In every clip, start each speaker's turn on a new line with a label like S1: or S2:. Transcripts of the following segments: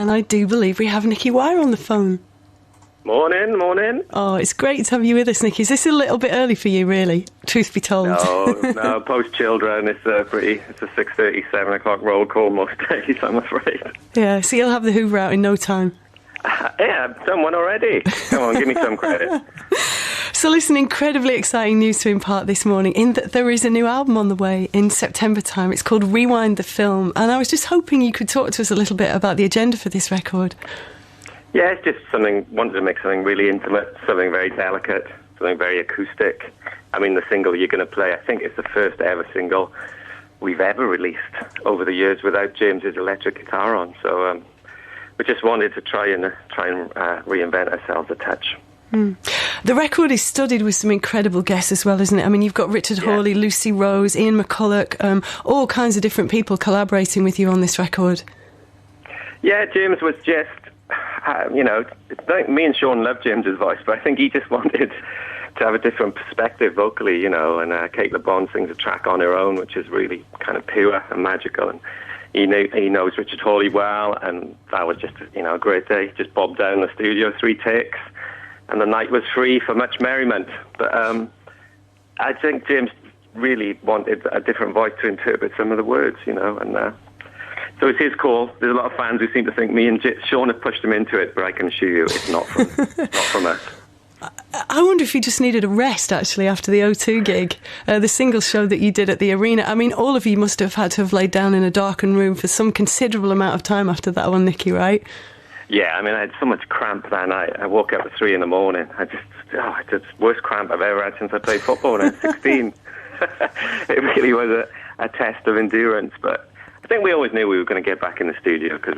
S1: And I do believe we have Nicky Wire on the phone.
S2: Morning.
S1: Oh, it's great to have you with us, Nicky. Is this a little bit early for you, really, truth be told?
S2: No, post-children, it's a 6:30, 7 o'clock roll call most days, I'm afraid.
S1: Yeah, so you'll have the Hoover out in no time.
S2: Yeah, I've done one already. Come on, give me some credit.
S1: So listen, incredibly exciting news to impart this morning in that there is a new album on the way in September time. It's called Rewind the Film, and I was just hoping you could talk to us a little bit about the agenda for this record.
S2: Yeah, it's just wanted to make something really intimate, something very delicate, something very acoustic. I mean, the single you're going to play, I think it's the first ever single we've ever released over the years without James's electric guitar on. So we just wanted to try and reinvent ourselves a touch.
S1: The record is studded with some incredible guests as well, isn't it? I mean, you've got Richard Hawley, Lucy Rose, Ian McCulloch, all kinds of different people collaborating with you on this record. Yeah,
S2: James was just, me and Sean love James's voice, but I think he just wanted to have a different perspective vocally, and Kate LeBon sings a track on her own, which is really kind of pure and magical, and he knows Richard Hawley well, and that was just, a great day. Just bobbed down the studio, 3 takes, and the night was free for much merriment. But I think James really wanted a different voice to interpret some of the words, and so it's his call. There's a lot of fans who seem to think me and Sean have pushed him into it, but I can assure you it's not from us.
S1: I wonder if you just needed a rest, actually, after the O2 gig, the single show that you did at the arena. I mean, all of you must have had to have laid down in a darkened room for some considerable amount of time after that one, Nicky, right? Yeah,
S2: I mean, I had so much cramp that night. I woke up at 3 in the morning. It's the worst cramp I've ever had since I played football when I was 16. It really was a test of endurance, but I think we always knew we were going to get back in the studio because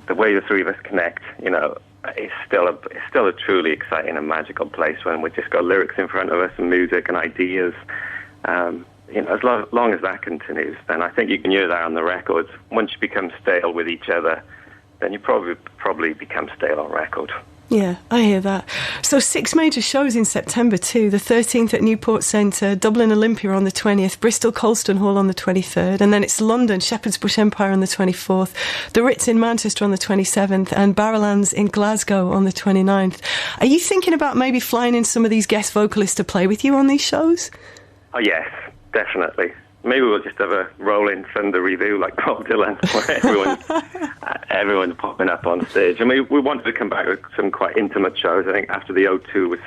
S2: the way the three of us connect, it's still a truly exciting and magical place when we've just got lyrics in front of us and music and ideas. As long as that continues, then I think you can hear that on the records. Once you become stale with each other, then you probably become stale on record.
S1: Yeah, I hear that. So 6 major shows in September too. The 13th at Newport Centre, Dublin Olympia on the 20th, Bristol Colston Hall on the 23rd, and then it's London, Shepherd's Bush Empire on the 24th, the Ritz in Manchester on the 27th, and Barrowlands in Glasgow on the 29th. Are you thinking about maybe flying in some of these guest vocalists to play with you on these shows?
S2: Oh yes, definitely. Maybe we'll just have a rolling Thunder review like Bob Dylan, where everyone's popping up on stage. I mean, we wanted to come back with some quite intimate shows. I think after the O2 was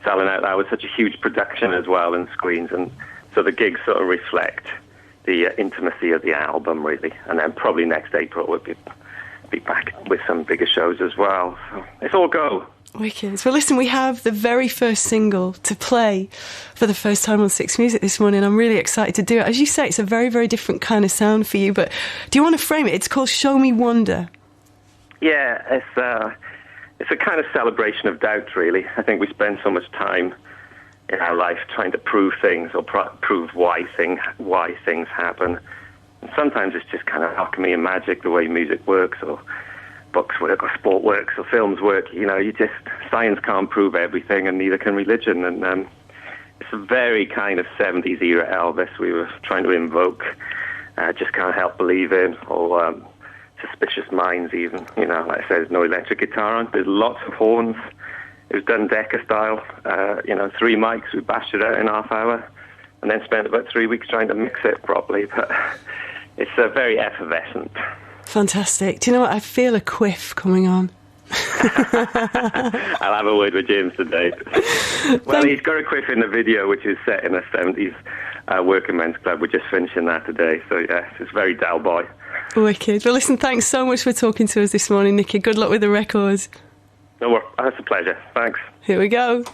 S2: selling out, that was such a huge production as well, and screens, and so the gigs sort of reflect the intimacy of the album, really. And then probably next April we'll be back with some bigger shows as well. So it's all go.
S1: Wicked. Well, listen, we have the very first single to play for the first time on Six Music this morning. I'm really excited to do it. As you say, it's a very, very different kind of sound for you, but do you want to frame it? It's called Show Me Wonder.
S2: Yeah, it's a kind of celebration of doubt, really. I think we spend so much time in our life trying to prove things or prove why things happen. And sometimes it's just kind of alchemy and magic, the way music works, or books work, or sport works, or films work. Science can't prove everything, and neither can religion. And it's a very kind of 70s era Elvis we were trying to invoke. Just can't help believe in, or Suspicious Minds even. Like I said, there's no electric guitar on. There's lots of horns. It was done Decca style. 3 mics, we bashed it out in half hour, and then spent about 3 weeks trying to mix it properly. But it's very effervescent.
S1: Fantastic. Do you know what? I feel a quiff coming on.
S2: I'll have a word with James today. Well, he's got a quiff in the video, which is set in a 70s working men's club. We're just finishing that today. So, yes, it's very Dal Boy.
S1: Wicked. Well, listen, thanks so much for talking to us this morning, Nicky. Good luck with the records.
S2: No, that's a pleasure. Thanks.
S1: Here we go.